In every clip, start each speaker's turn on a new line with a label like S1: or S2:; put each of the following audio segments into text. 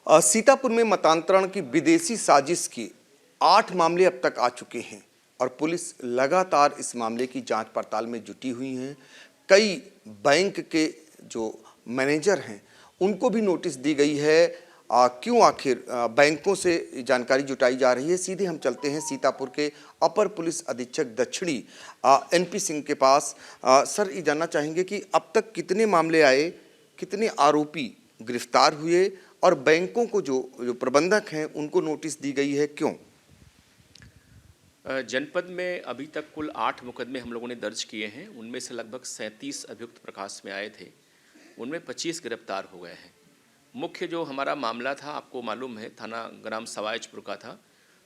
S1: सीतापुर में मतांतरण की विदेशी साजिश की 8 मामले अब तक आ चुके हैं और पुलिस लगातार इस मामले की जांच पड़ताल में जुटी हुई है। कई बैंक के जो मैनेजर हैं उनको भी नोटिस दी गई है। क्यों आखिर बैंकों से जानकारी जुटाई जा रही है? सीधे हम चलते हैं सीतापुर के अपर पुलिस अधीक्षक दक्षिणी एनपी सिंह के पास। सर, ये जानना चाहेंगे कि अब तक कितने मामले आए, कितने आरोपी गिरफ्तार हुए और बैंकों को जो प्रबंधक हैं उनको नोटिस दी गई है, क्यों?
S2: जनपद में अभी तक कुल 8 मुकदमे हम लोगों ने दर्ज किए हैं। उनमें से लगभग 37 अभियुक्त प्रकाश में आए थे। उनमें 25 गिरफ्तार हो गए हैं। मुख्य जो हमारा मामला था, आपको मालूम है, थाना ग्राम सवायचपुर का था,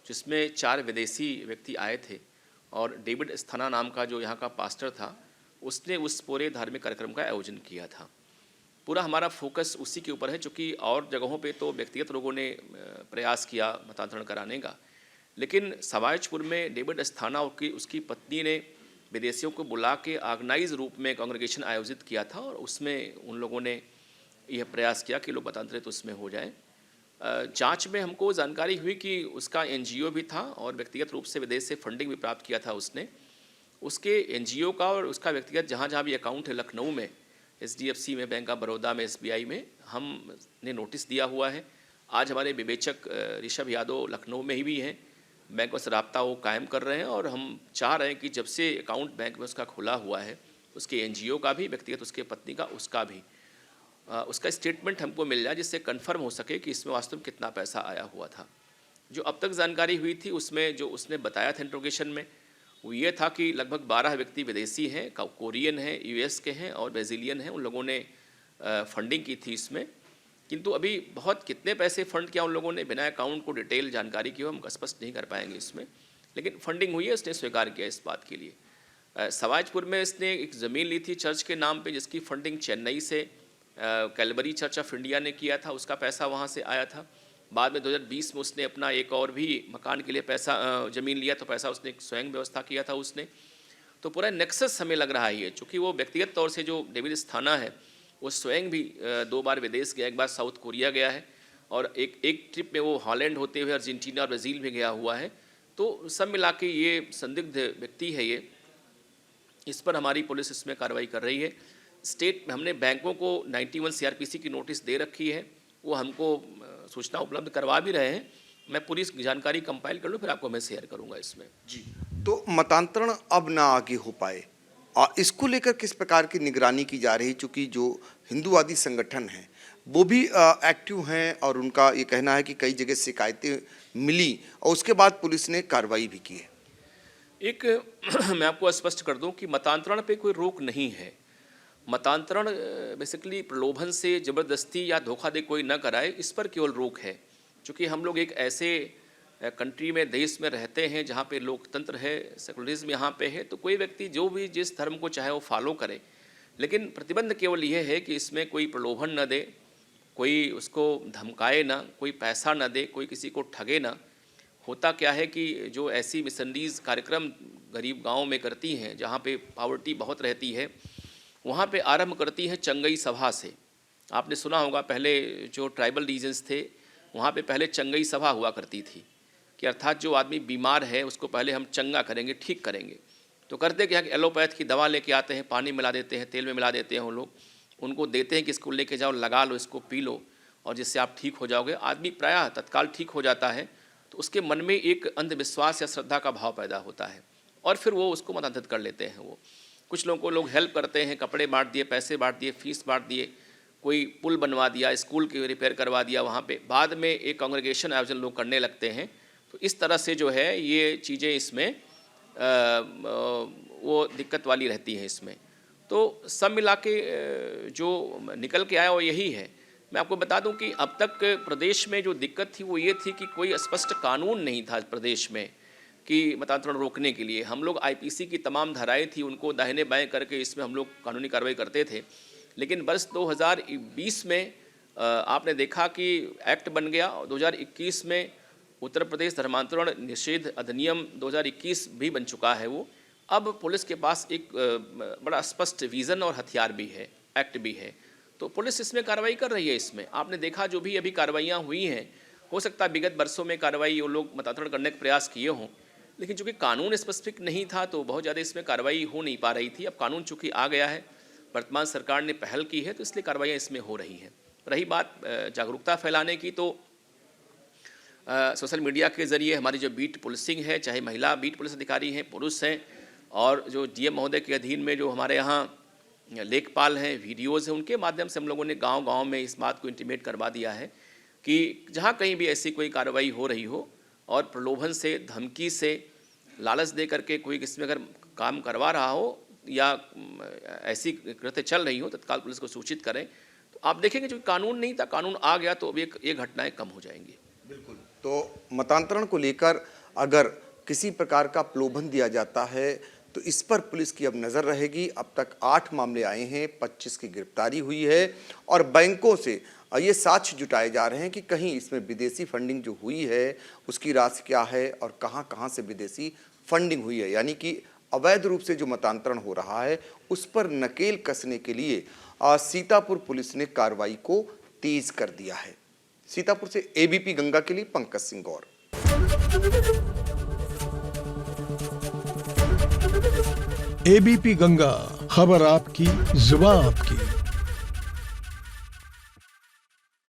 S2: जिसमें 4 विदेशी व्यक्ति आए थे और डेविड अस्थाना नाम का जो यहाँ का पास्टर था, उसने उस पूरे धार्मिक कार्यक्रम का आयोजन किया था। पूरा हमारा फोकस उसी के ऊपर है, चूँकि और जगहों पे तो व्यक्तिगत लोगों ने प्रयास किया मतांतरण कराने का, लेकिन सवायचपुर में डेविड अस्थाना और उसकी पत्नी ने विदेशियों को बुला के ऑर्गेनाइज रूप में कांग्रेगेशन आयोजित किया था और उसमें उन लोगों ने यह प्रयास किया कि लोग मतांतरित उसमें हो जाएं। जांच में हमको जानकारी हुई कि उसका एनजीओ भी था और व्यक्तिगत रूप से विदेश से फंडिंग भी प्राप्त किया था उसने। उसके एनजीओ का और उसका व्यक्तिगत जहाँ जहाँ भी अकाउंट है, लखनऊ में एचडीएफसी में, बैंक ऑफ बड़ौदा में, एसबीआई में, हमने नोटिस दिया हुआ है। आज हमारे विवेचक ऋषभ यादव लखनऊ में ही भी हैं, बैंकों से रब्ता वो कायम कर रहे हैं और हम चाह रहे हैं कि जब से अकाउंट बैंक में उसका खुला हुआ है, उसके एनजीओ का भी, व्यक्तिगत उसके पत्नी का, उसका भी उसका स्टेटमेंट हमको मिल जाए, जिससे कन्फर्म हो सके कि इसमें वास्तव में कितना पैसा आया हुआ था। जो अब तक जानकारी हुई थी उसमें जो उसने बताया था इंट्रोगेशन में, वो ये था कि लगभग 12 व्यक्ति विदेशी हैं, कोरियन हैं, यूएस के हैं और ब्राज़ीलियन हैं। उन लोगों ने फंडिंग की थी इसमें, किंतु अभी बहुत कितने पैसे फंड किया उन लोगों ने, बिना अकाउंट को डिटेल जानकारी की हम स्पष्ट नहीं कर पाएंगे इसमें, लेकिन फंडिंग हुई है, उसने स्वीकार किया इस बात के लिए। सवायचपुर में इसने एक ज़मीन ली थी चर्च के नाम पे, जिसकी फंडिंग चेन्नई से कैलबरी चर्च ऑफ इंडिया ने किया था, उसका पैसा वहाँ से आया था। बाद में 2020 में उसने अपना एक और भी मकान के लिए पैसा ज़मीन लिया, तो पैसा उसने स्वयं व्यवस्था किया था उसने। तो पूरा नेक्सस हमें लग रहा है ये, चूँकि वो व्यक्तिगत तौर से जो डेविड अस्थाना है वो स्वयं भी 2 बार विदेश गया, एक बार साउथ कोरिया गया है और एक ट्रिप में वो हॉलैंड होते हुए अर्जेंटीना और ब्राज़ील में गया हुआ है। तो सब मिला के ये संदिग्ध व्यक्ति है ये, इस पर हमारी पुलिस इसमें कार्रवाई कर रही है। स्टेट में हमने बैंकों को 91 सीआरपीसी की नोटिस दे रखी है, वो हमको सूचना उपलब्ध करवा भी रहे हैं। मैं पूरी जानकारी कंपाइल कर लूँ, फिर आपको मैं शेयर करूँगा इसमें।
S1: जी, तो मतांतरण अब ना आगे हो पाए, इसको लेकर किस प्रकार की निगरानी की जा रही? चूँकि जो हिंदूवादी संगठन हैं वो भी एक्टिव हैं और उनका ये कहना है कि कई जगह शिकायतें मिली और उसके बाद पुलिस ने कार्रवाई भी की है।
S2: एक मैं आपको स्पष्ट कर दूं कि मतांतरण पे कोई रोक नहीं है। मतांतरण बेसिकली प्रलोभन से, ज़बरदस्ती या धोखा दे कोई न कराए, इस पर केवल रोक है। क्योंकि हम लोग एक ऐसे कंट्री में, देश में रहते हैं जहाँ पे लोकतंत्र है, सेकुलरिज्म यहाँ पे है, तो कोई व्यक्ति जो भी जिस धर्म को चाहे वो फॉलो करे, लेकिन प्रतिबंध केवल यह है कि इसमें कोई प्रलोभन न दे, कोई उसको धमकाए ना, कोई पैसा न दे, कोई किसी को ठगे ना। होता क्या है कि जो ऐसी मिशनरीज कार्यक्रम गरीब गाँव में करती हैं, जहाँ पे पॉवर्टी बहुत रहती है, वहाँ पे आरंभ करती हैं चंगई सभा से। आपने सुना होगा, पहले जो ट्राइबल रीजन्स थे वहाँ पे पहले चंगई सभा हुआ करती थी, कि अर्थात जो आदमी बीमार है उसको पहले हम चंगा करेंगे, ठीक करेंगे। तो करते क्या कि एलोपैथ की दवा लेके आते हैं, पानी मिला देते हैं, तेल में मिला देते हैं वो लोग, उनको देते हैं कि इसको लेके जाओ, लगा लो, इसको पी लो और जिससे आप ठीक हो जाओगे। आदमी प्रायः तत्काल ठीक हो जाता है, तो उसके मन में एक अंधविश्वास या श्रद्धा का भाव पैदा होता है और फिर वो उसको मतांतरित कर लेते हैं। वो कुछ लोगों को लोग हेल्प करते हैं, कपड़े बांट दिए, पैसे बांट दिए, फीस बांट दिए, कोई पुल बनवा दिया, स्कूल की रिपेयर करवा दिया वहाँ पे, बाद में एक कांग्रेगेशन आयोजन लोग करने लगते हैं। तो इस तरह से जो है ये चीज़ें इसमें वो दिक्कत वाली रहती हैं इसमें। तो सब मिला के जो निकल के आया वो यही है। मैं आपको बता दूं कि अब तक प्रदेश में जो दिक्कत थी वो ये थी कि कोई स्पष्ट कानून नहीं था प्रदेश में कि मतांतरण रोकने के लिए। हम लोग आईपीसी की तमाम धाराएं थी, उनको दाहिने बाएं करके इसमें हम लोग कानूनी कार्रवाई करते थे। लेकिन वर्ष 2020 में आपने देखा कि एक्ट बन गया और 2021 में उत्तर प्रदेश धर्मांतरण निषेध अधिनियम 2021 भी बन चुका है। वो अब पुलिस के पास एक बड़ा स्पष्ट विज़न और हथियार भी है, एक्ट भी है। तो पुलिस इसमें कार्रवाई कर रही है। इसमें आपने देखा जो भी अभी कार्रवाइयाँ हुई हैं, हो सकता है विगत वर्षों में कार्रवाई वो लोग मतांतरण करने का प्रयास किए हों, लेकिन चूंकि कानून स्पेसिफिक नहीं था तो बहुत ज़्यादा इसमें कार्रवाई हो नहीं पा रही थी। अब कानून चूंकि आ गया है, वर्तमान सरकार ने पहल की है, तो इसलिए कार्रवाइयाँ इसमें हो रही हैं। रही बात जागरूकता फैलाने की, तो सोशल मीडिया के ज़रिए हमारी जो बीट पुलिसिंग है, चाहे महिला बीट पुलिस अधिकारी हैं, पुरुष हैं, और जो डीएम महोदय के अधीन में जो हमारे यहाँ लेखपाल हैं, वीडियोज़ हैं, उनके माध्यम से हम लोगों ने गांव-गांव में इस बात को इंटीमेट करवा दिया है कि जहाँ कहीं भी ऐसी कोई कार्रवाई हो रही हो और प्रलोभन से, धमकी से, लालच दे करके कोई इसमें अगर काम करवा रहा हो या ऐसी कृत्य चल रही हो, तत्काल पुलिस को सूचित करें। तो आप देखेंगे जो कानून नहीं था, कानून आ गया तो अब ये घटनाएं कम हो जाएंगी।
S1: बिल्कुल। तो मतांतरण को लेकर अगर किसी प्रकार का प्रलोभन दिया जाता है तो इस पर पुलिस की अब नज़र रहेगी। अब तक 8 मामले आए हैं, 25 की गिरफ्तारी हुई है और बैंकों से ये साक्ष्य जुटाए जा रहे हैं कि कहीं इसमें विदेशी फंडिंग जो हुई है उसकी राशि क्या है और कहां-कहां से विदेशी फंडिंग हुई है, यानी कि अवैध रूप से जो मतांतरण हो रहा है उस पर नकेल कसने के लिए सीतापुर पुलिस ने कार्रवाई को तेज कर दिया है। सीतापुर से एबीपी गंगा के लिए पंकज सिंह गौर।
S3: एबीपी गंगा, खबर आपकी, जुबान आपकी।